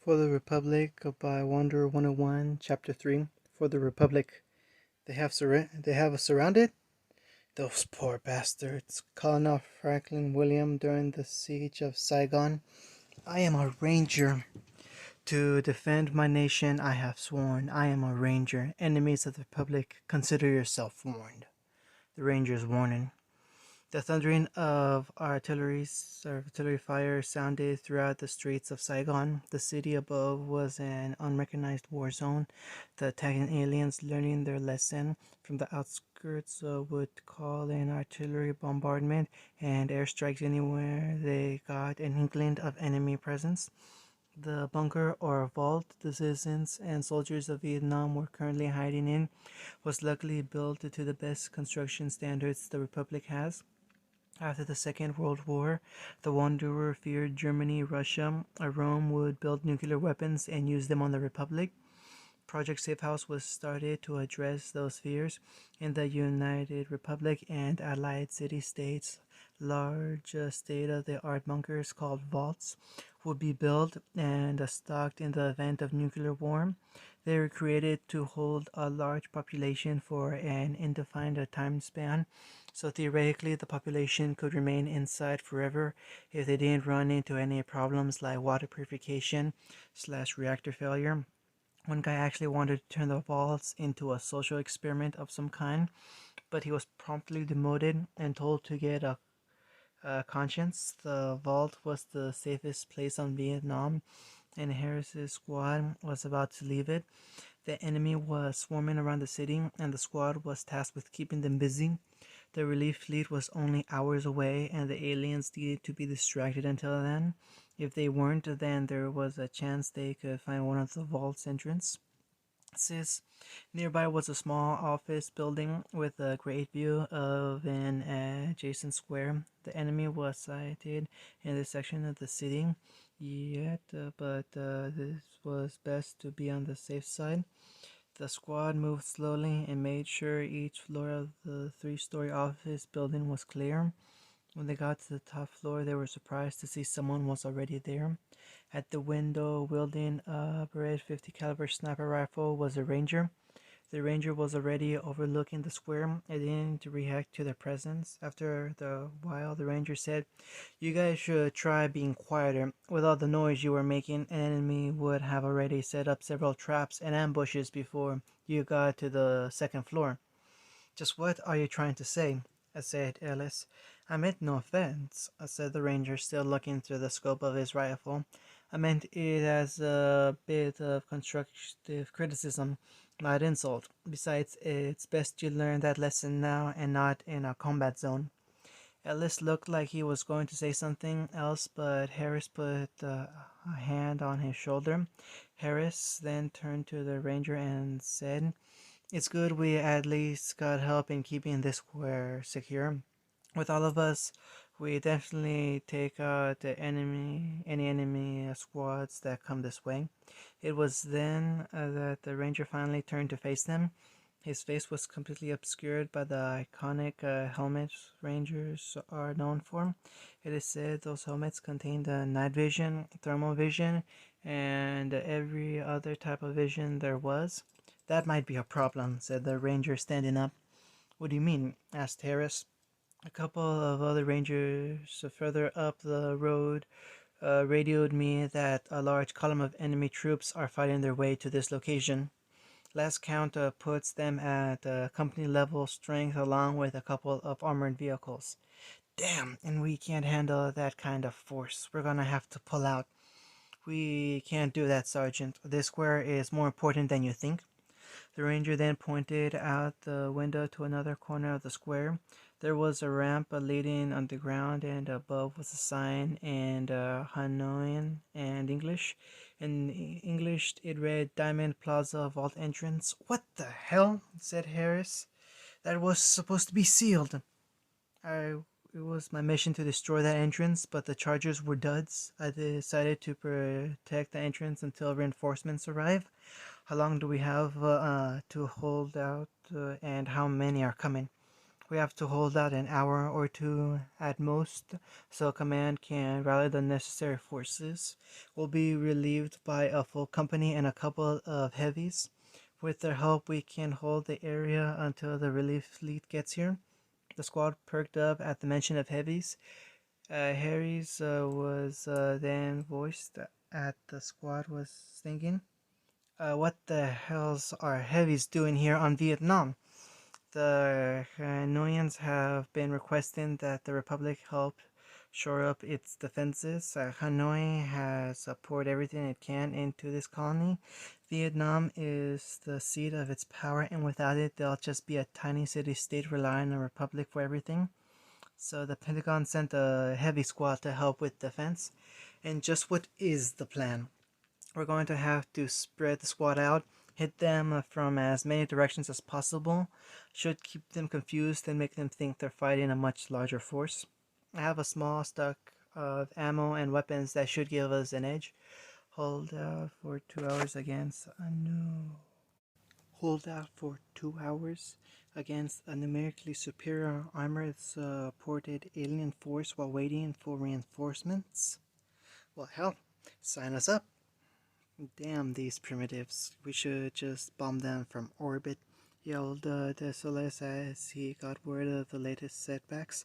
For the Republic by Wanderer 101, Chapter 3. For the Republic. They have us surrounded? Those poor bastards. Colonel Franklin William during the siege of Saigon. I am a ranger. To defend my nation, I have sworn. I am a ranger. Enemies of the Republic, consider yourself warned. The ranger's warning. The thundering of artillery fire sounded throughout the streets of Saigon. The city above was an unrecognized war zone. The attacking aliens, learning their lesson from the outskirts, would call in artillery bombardment and airstrikes anywhere they got an inkling of enemy presence. The bunker or vault the citizens and soldiers of Vietnam were currently hiding in was luckily built to the best construction standards the Republic has. After the Second World War, the Wanderer feared Germany, Russia, or Rome would build nuclear weapons and use them on the Republic. Project Safe House was started to address those fears. In the United Republic and allied city-states, large state-of-the-art bunkers called vaults would be built and stocked in the event of nuclear war. They were created to hold a large population for an indefined time span, so theoretically the population could remain inside forever if they didn't run into any problems like water purification/reactor failure. One guy actually wanted to turn the vaults into a social experiment of some kind, but he was promptly demoted and told to get a conscience. The vault was the safest place on Vietnam, and Harris's squad was about to leave it. The enemy was swarming around the city, and the squad was tasked with keeping them busy. The relief fleet was only hours away, and the aliens needed to be distracted until then. If they weren't, then there was a chance they could find one of the vault's entrances. Nearby was a small office building with a great view of an adjacent square. The enemy was sighted in this section of the city yet, but this was best to be on the safe side. The squad moved slowly and made sure each floor of the three-story office building was clear. When they got to the top floor, they were surprised to see someone was already there. At the window, wielding a red 50 caliber sniper rifle, was a ranger. The ranger was already overlooking the square and didn't react to their presence. After a while, the ranger said, "You guys should try being quieter. With all the noise you were making, an enemy would have already set up several traps and ambushes before you got to the second floor." "Just what are you trying to say?" said Ellis. "I meant no offense," said the ranger, still looking through the scope of his rifle. "I meant it as a bit of constructive criticism, not insult. Besides, it's best you learn that lesson now and not in a combat zone." Ellis looked like he was going to say something else, but Harris put a hand on his shoulder. Harris then turned to the ranger and said, "It's good we at least got help in keeping this square secure. With all of us, we definitely take out any enemy squads that come this way." It was then that the ranger finally turned to face them. His face was completely obscured by the iconic helmets rangers are known for. It is said those helmets contained night vision, thermal vision, and every other type of vision there was. "That might be a problem," said the ranger, standing up. "What do you mean?" asked Harris. "A couple of other rangers further up the road radioed me that a large column of enemy troops are fighting their way to this location. Last count puts them at company level strength along with a couple of armored vehicles." "Damn, and we can't handle that kind of force. We're gonna have to pull out." "We can't do that, Sergeant. This square is more important than you think." The ranger then pointed out the window to another corner of the square. There was a ramp leading underground, and above was a sign in Hanoian and English. In English, it read "Diamond Plaza Vault Entrance." "What the hell?" said Harris. "That was supposed to be sealed." It was my mission to destroy that entrance, but the charges were duds. I decided to protect the entrance until reinforcements arrive. How long do we have to hold out, and how many are coming?" We have to hold out an hour or two at most, so command can rally the necessary forces. We'll be relieved by a full company and a couple of heavies. With their help, we can hold the area until the relief fleet gets here. The squad perked up at the mention of heavies. Harry's was then voiced at the squad was thinking, what the hells are heavies doing here on Vietnam? The Hanoians have been requesting that the Republic help shore up its defenses. Hanoi has poured everything it can into this colony. Vietnam is the seat of its power, and without it, they'll just be a tiny city-state relying on the Republic for everything. So the Pentagon sent a heavy squad to help with defense. And just what is the plan? We're going to have to spread the squad out, hit them from as many directions as possible. Should keep them confused and make them think they're fighting a much larger force. I have a small stock of ammo and weapons that should give us an edge. Hold out for 2 hours against a new. Hold out for 2 hours against a numerically superior armored supported alien force while waiting for reinforcements. Well, hell, sign us up. Damn these primitives. We should just bomb them from orbit, yelled Desolus as he got word of the latest setbacks.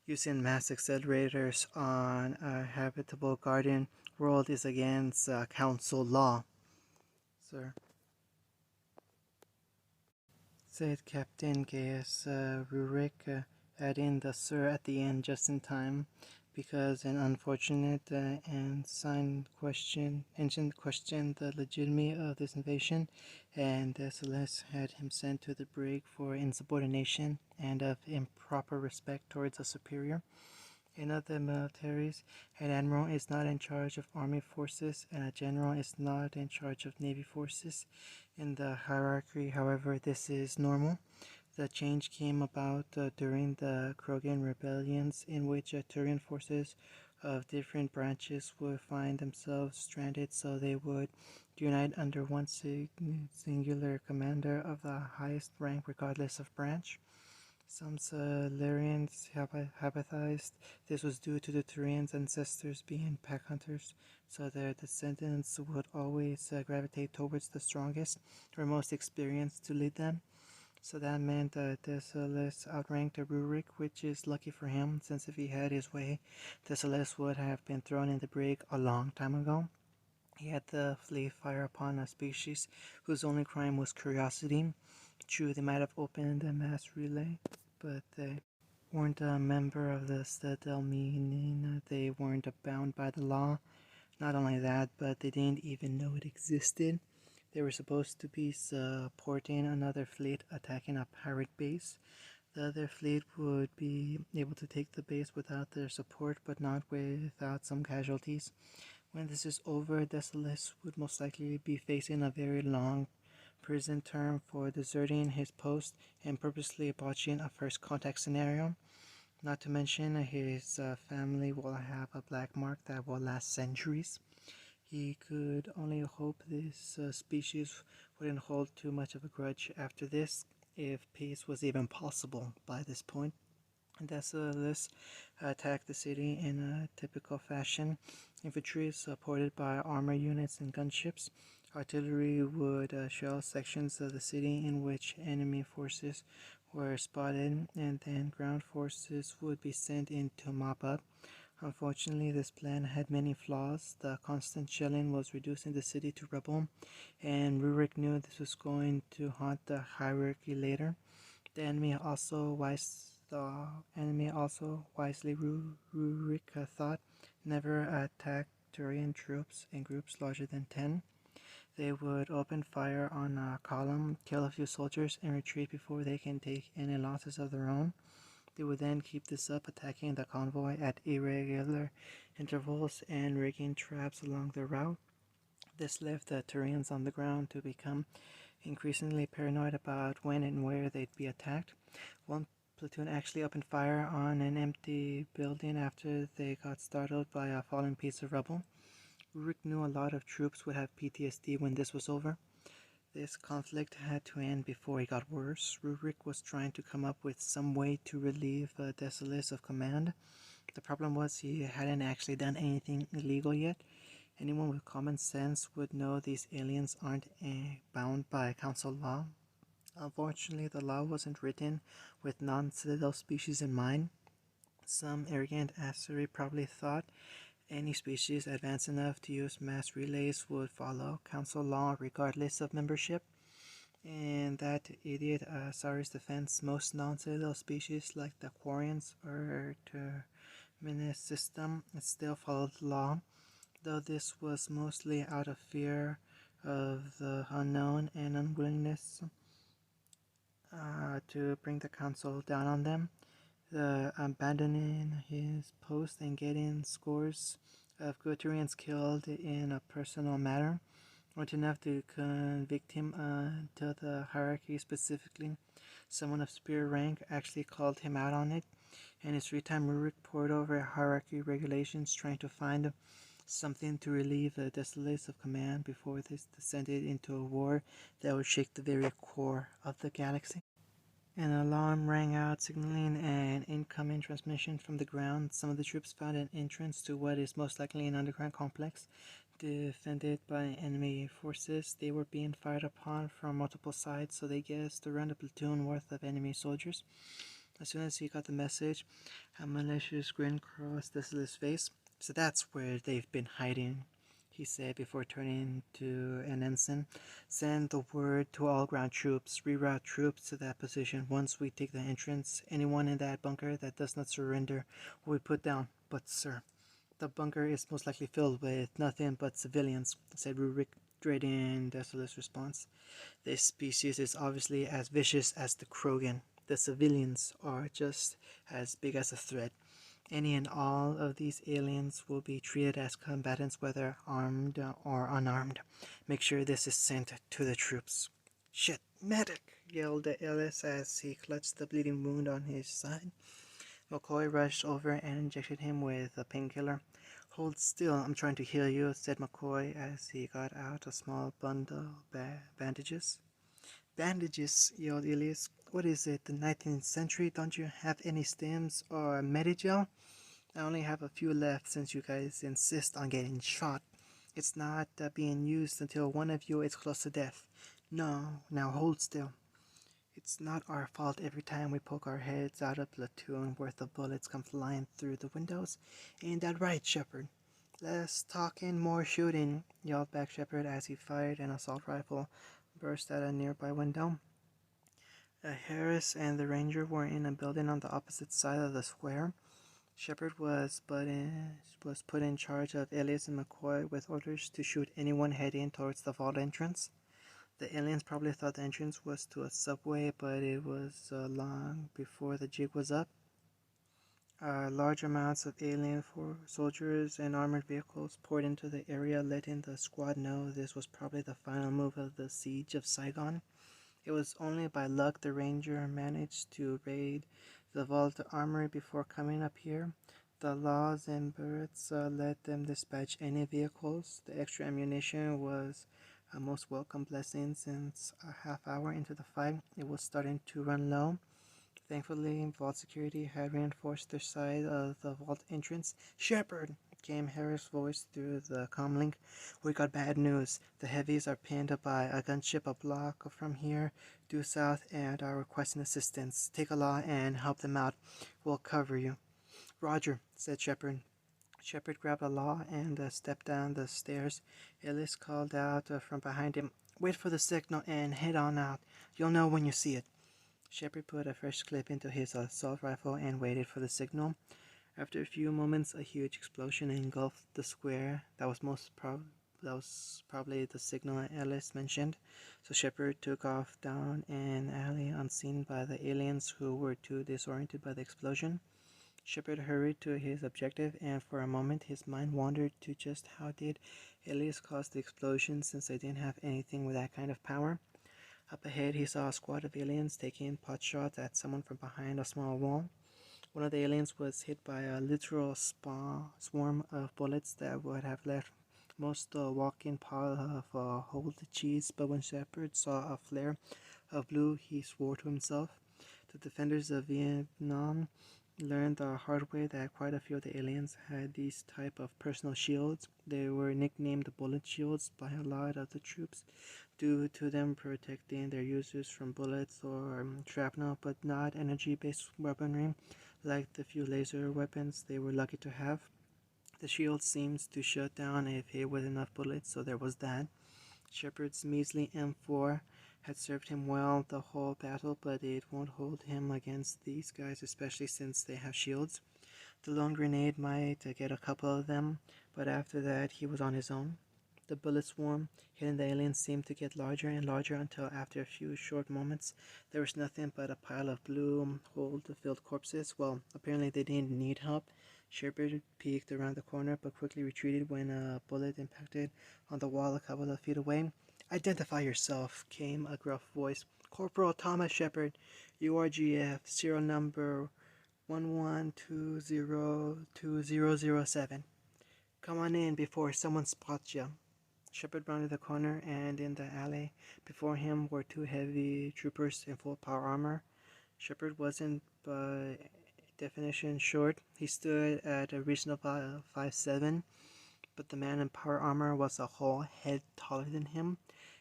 Using mass accelerators on a habitable garden world is against council law. Sir, said Captain Gaius Rurik, adding the sir at the end just in time, because an unfortunate ensign questioned the legitimacy of this invasion, and Celeste had him sent to the brig for insubordination and of improper respect towards a superior. In other militaries, an admiral is not in charge of army forces, and a general is not in charge of navy forces. In the hierarchy, however, this is normal. The change came about during the Krogan rebellions, in which Turian forces of different branches would find themselves stranded, so they would unite under one singular commander of the highest rank, regardless of branch. Some Solarians hypothesized this was due to the Turians' ancestors being pack hunters, so their descendants would always gravitate towards the strongest or most experienced to lead them. So that meant Desolus outranked Rurik, which is lucky for him, since if he had his way, Desolus would have been thrown in the brig a long time ago. He had to flee fire upon a species whose only crime was curiosity. True, they might have opened a mass relay, but they weren't a member of the Citadel, meaning they weren't bound by the law. Not only that, but they didn't even know it existed. They were supposed to be supporting another fleet attacking a pirate base. The other fleet would be able to take the base without their support, but not without some casualties. When this is over, Desolus would most likely be facing a very long prison term for deserting his post and purposely botching a first contact scenario. Not to mention, his family will have a black mark that will last centuries. He could only hope this species wouldn't hold too much of a grudge after this, if peace was even possible by this point. Desolus attacked the city in a typical fashion. Infantry supported by armor units and gunships. Artillery would shell sections of the city in which enemy forces were spotted, and then ground forces would be sent in to mop up. Unfortunately, this plan had many flaws. The constant shelling was reducing the city to rubble, and Rurik knew this was going to haunt the hierarchy later. The enemy also wisely, Rurik thought, never attacked Turian troops in groups larger than 10. They would open fire on a column, kill a few soldiers, and retreat before they can take any losses of their own. They would then keep this up, attacking the convoy at irregular intervals and rigging traps along their route. This left the Turians on the ground to become increasingly paranoid about when and where they'd be attacked. One platoon actually opened fire on an empty building after they got startled by a falling piece of rubble. Rurik knew a lot of troops would have PTSD when this was over. This conflict had to end before it got worse. Rurik was trying to come up with some way to relieve Desilis of command. The problem was he hadn't actually done anything illegal yet. Anyone with common sense would know these aliens aren't bound by council law. Unfortunately, the law wasn't written with non-citadel species in mind. Some arrogant Asuri probably thought any species advanced enough to use mass relays would follow council law regardless of membership. And that idiot Asari's defense, most non-citadel species like the Quarians or Terminus system still followed the law, though this was mostly out of fear of the unknown and unwillingness to bring the council down on them. The abandoning his post and getting scores of Guturians killed in a personal matter weren't enough to convict him until the hierarchy, specifically someone of superior rank, actually called him out on it. In his free time, Rurik pored over hierarchy regulations, trying to find something to relieve the desolace of command before this descended into a war that would shake the very core of the galaxy. An alarm rang out, signaling an incoming transmission from the ground. Some of the troops found an entrance to what is most likely an underground complex defended by enemy forces. They were being fired upon from multiple sides, so they guessed around a platoon worth of enemy soldiers. As soon as he got the message, a malicious grin crossed Desila's face. So that's where they've been hiding, he said before turning to an ensign. Send the word to all ground troops. Reroute troops to that position. Once we take the entrance, anyone in that bunker that does not surrender will be put down. But, sir, the bunker is most likely filled with nothing but civilians, said Rurik, dreading Desola's response. This species is obviously as vicious as the Krogan. The civilians are just as big as a threat. Any and all of these aliens will be treated as combatants, whether armed or unarmed. Make sure this is sent to the troops. Shit, medic! Yelled Ellis as he clutched the bleeding wound on his side. McCoy rushed over and injected him with a painkiller. Hold still, I'm trying to heal you, said McCoy as he got out a small bundle of bandages. Bandages, yelled Elias. What is it, the 19th century? Don't you have any stems or Medigel? I only have a few left since you guys insist on getting shot. It's not being used until one of you is close to death. No, now hold still. It's not our fault every time we poke our heads out a platoon worth of bullets come flying through the windows. Ain't that right, Shepard? Less talking, more shooting, yelled back Shepard as he fired an assault rifle burst at a nearby window. Harris and the ranger were in a building on the opposite side of the square. Shepard was put in charge of Elias and McCoy with orders to shoot anyone heading towards the vault entrance. The aliens probably thought the entrance was to a subway, but it was long before the jig was up. Large amounts of alien soldiers and armored vehicles poured into the area, letting the squad know this was probably the final move of the siege of Saigon. It was only by luck the ranger managed to raid the vault armory before coming up here. The laws and birds let them dispatch any vehicles. The extra ammunition was a most welcome blessing since a half hour into the fight it was starting to run low. Thankfully, vault security had reinforced their side of the vault entrance. Shepard, came Harris' voice through the comlink. We got bad news. The heavies are pinned by a gunship a block from here, due south, and are requesting assistance. Take a law and help them out. We'll cover you. Roger, said Shepard. Shepard grabbed a law and stepped down the stairs. Ellis called out from behind him. Wait for the signal and head on out. You'll know when you see it. Shepard put a fresh clip into his assault rifle and waited for the signal. After a few moments, a huge explosion engulfed the square. That was probably the signal Ellis mentioned. So Shepard took off down an alley unseen by the aliens who were too disoriented by the explosion. Shepard hurried to his objective, and for a moment his mind wandered to just how did Ellis cause the explosion, since they didn't have anything with that kind of power. Up ahead, he saw a squad of aliens taking pot shots at someone from behind a small wall. One of the aliens was hit by a literal swarm of bullets that would have left almost a walk-in pile of whole cheese, but when Shepard saw a flare of blue, he swore to himself. The defenders of Vietnam learned the hard way that quite a few of the aliens had these type of personal shields. They were nicknamed bullet shields by a lot of the troops due to them protecting their users from bullets or shrapnel, but not energy-based weaponry like the few laser weapons they were lucky to have. The shield seems to shut down if hit with enough bullets, so there was that. Shepard's measly M4 had served him well the whole battle, but it won't hold him against these guys, especially since they have shields. The lone grenade might get a couple of them, but after that he was on his own. The bullet swarm hitting the aliens seemed to get larger and larger until after a few short moments there was nothing but a pile of blue hole-filled corpses. Well, apparently they didn't need help. Shepard peeked around the corner but quickly retreated when a bullet impacted on the wall a couple of feet away. "Identify yourself," came a gruff voice. "Corporal Thomas Shepard, URGF, serial number 11202007. Come on in before someone spots you." Shepard rounded the corner, and in the alley before him were two heavy troopers in full power armor. Shepard wasn't by definition short. He stood at a reasonable 5'7", but the man in power armor was a whole head taller than him.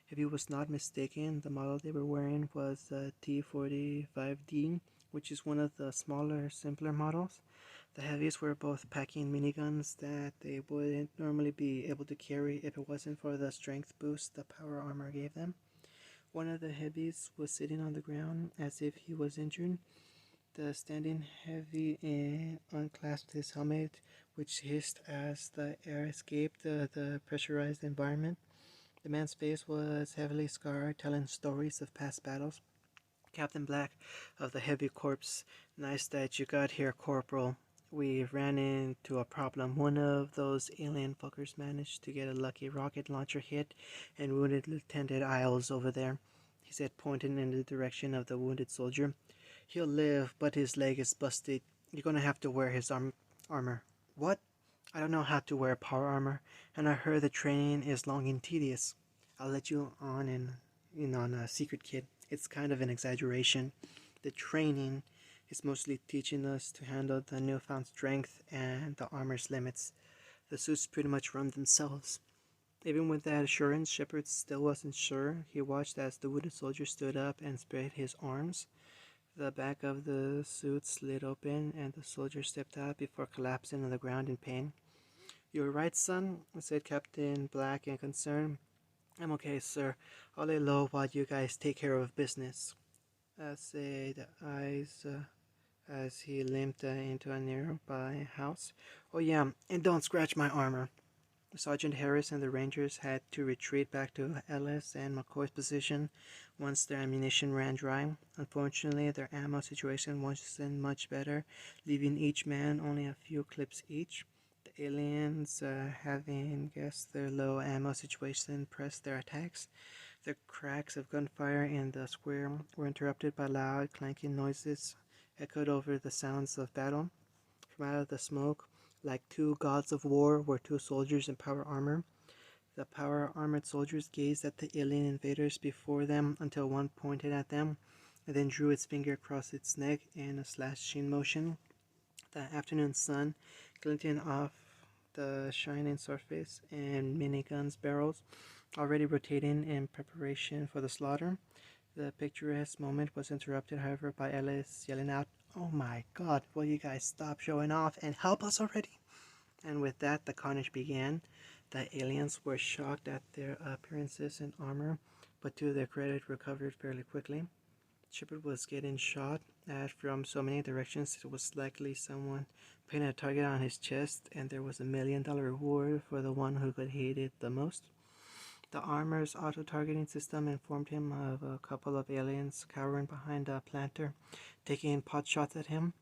If he was not mistaken, the model they were wearing was a T-45D, which is one of the smaller, simpler models. The heavies were both packing miniguns that they wouldn't normally be able to carry if it wasn't for the strength boost the power armor gave them. One of the heavies was sitting on the ground as if he was injured. The standing heavy unclasped his helmet, which hissed as the air escaped the pressurized environment. The man's face was heavily scarred, telling stories of past battles. "Captain Black of the Heavy Corps, nice that you got here, Corporal. We ran into a problem. One of those alien fuckers managed to get a lucky rocket launcher hit and wounded Lieutenant Isles over there," he said, pointing in the direction of the wounded soldier. "He'll live, but his leg is busted. You're gonna have to wear his armor." "What? I don't know how to wear power armor, and I heard the training is long and tedious." "I'll let you in on a secret, kid. It's kind of an exaggeration. The training is mostly teaching us to handle the newfound strength and the armor's limits. The suits pretty much run themselves." Even with that assurance, Shepard still wasn't sure. He watched as the wounded soldier stood up and spread his arms. The back of the suit slid open, and the soldier stepped out before collapsing on the ground in pain. "You're right, son," said Captain Black in concern. "I'm okay, sir. I'll lay low while you guys take care of business," said Eyes as he limped into a nearby house. "Oh yeah, and don't scratch my armor." Sergeant Harris and the Rangers had to retreat back to Ellis and McCoy's position once their ammunition ran dry. Unfortunately, their ammo situation wasn't much better, leaving each man only a few clips each. The aliens, having guessed their low ammo situation, pressed their attacks. The cracks of gunfire in the square were interrupted by loud clanking noises echoed over the sounds of battle. From out of the smoke, like two gods of war, were two soldiers in power armor. The power-armored soldiers gazed at the alien invaders before them until one pointed at them and then drew its finger across its neck in a slashing motion. The afternoon sun glinting off the shining surface and minigun's barrels already rotating in preparation for the slaughter. The picturesque moment was interrupted, however, by Ellis yelling out, "Oh my God, will you guys stop showing off and help us already?" And with that, the carnage began. The aliens were shocked at their appearances in armor, but to their credit recovered fairly quickly. Shepard was getting shot at from so many directions it was likely someone painted a target on his chest, and there was $1 million reward for the one who could hit it the most. The armor's auto-targeting system informed him of a couple of aliens cowering behind a planter, taking pot shots at him.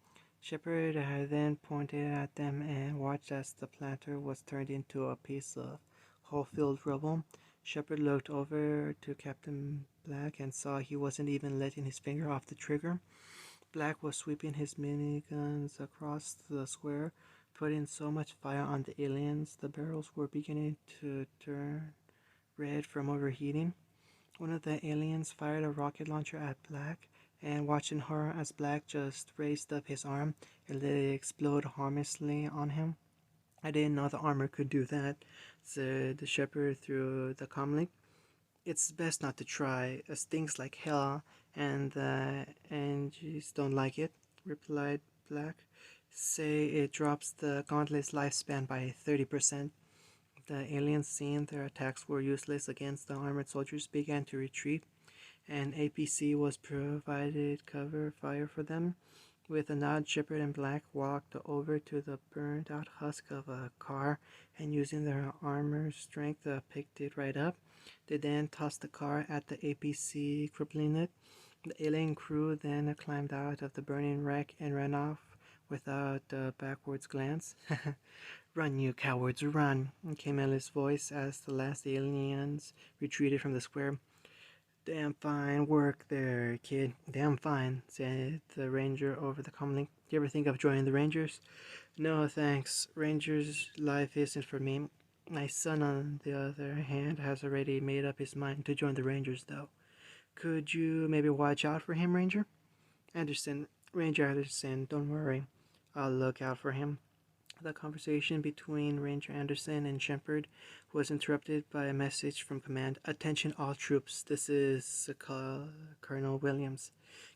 Shepard then pointed at them and watched as the planter was turned into a piece of whole-filled rubble. Shepard looked over to Captain Black and saw he wasn't even letting his finger off the trigger. Black was sweeping his miniguns across the square, putting so much fire on the aliens, the barrels were beginning to turn red from overheating. One of the aliens fired a rocket launcher at Black, and watched in horror as Black just raised up his arm and let it explode harmlessly on him. I didn't know the armor could do that, said the shepherd through the comlink. It's best not to try. It stings like hell, and the Angies don't like it, replied Black. Say it drops the gauntlet's lifespan by 30%. The aliens, seeing their attacks were useless against the armored soldiers, began to retreat, and APC was provided cover fire for them. With a nod, Shepard and Black walked over to the burned out husk of a car, and using their armor strength, picked it right up. They then tossed the car at the APC, crippling it. The alien crew then climbed out of the burning wreck and ran off without a backwards glance. Run, you cowards, run, came Ellie's voice as the last aliens retreated from the square. Damn fine work there, kid. Damn fine, said the ranger over the comlink. You ever think of joining the Rangers? No, thanks. Rangers' life isn't for me. My son, on the other hand, has already made up his mind to join the Rangers, though. Could you maybe watch out for him, Ranger? Ranger Anderson, don't worry. I'll look out for him. The conversation between Ranger Anderson and Shepard was interrupted by a message from command. Attention all troops, this is Colonel Williams.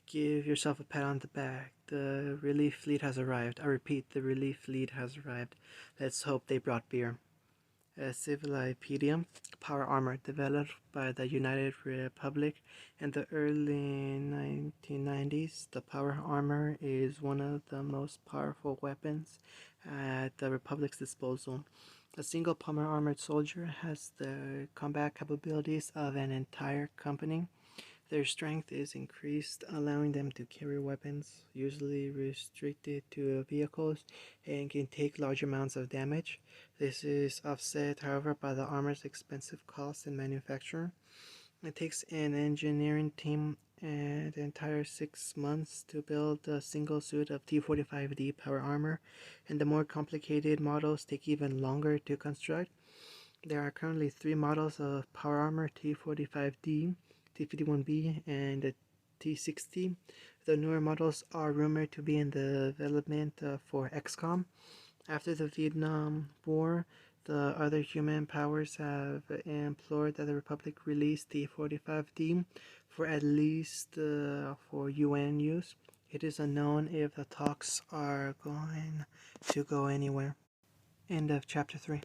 Give yourself a pat on the back. The relief fleet has arrived. I repeat, the relief fleet has arrived. Let's hope they brought beer. Civilipedium, power armor developed by the United Republic in the early 1990s. The power armor is one of the most powerful weapons at the Republic's disposal. A single power armored soldier has the combat capabilities of an entire company. Their strength is increased, allowing them to carry weapons, usually restricted to vehicles, and can take large amounts of damage. This is offset, however, by the armor's expensive cost in manufacture. It takes an engineering team an entire 6 months to build a single suit of T-45D power armor, and the more complicated models take even longer to construct. There are currently 3 models of power armor: T-45D, T-51B, and the T-60. The newer models are rumored to be in the development for XCOM. After the Vietnam War, the other human powers have implored that the Republic release T-45D for at least for UN use. It is unknown if the talks are going to go anywhere. End of chapter 3.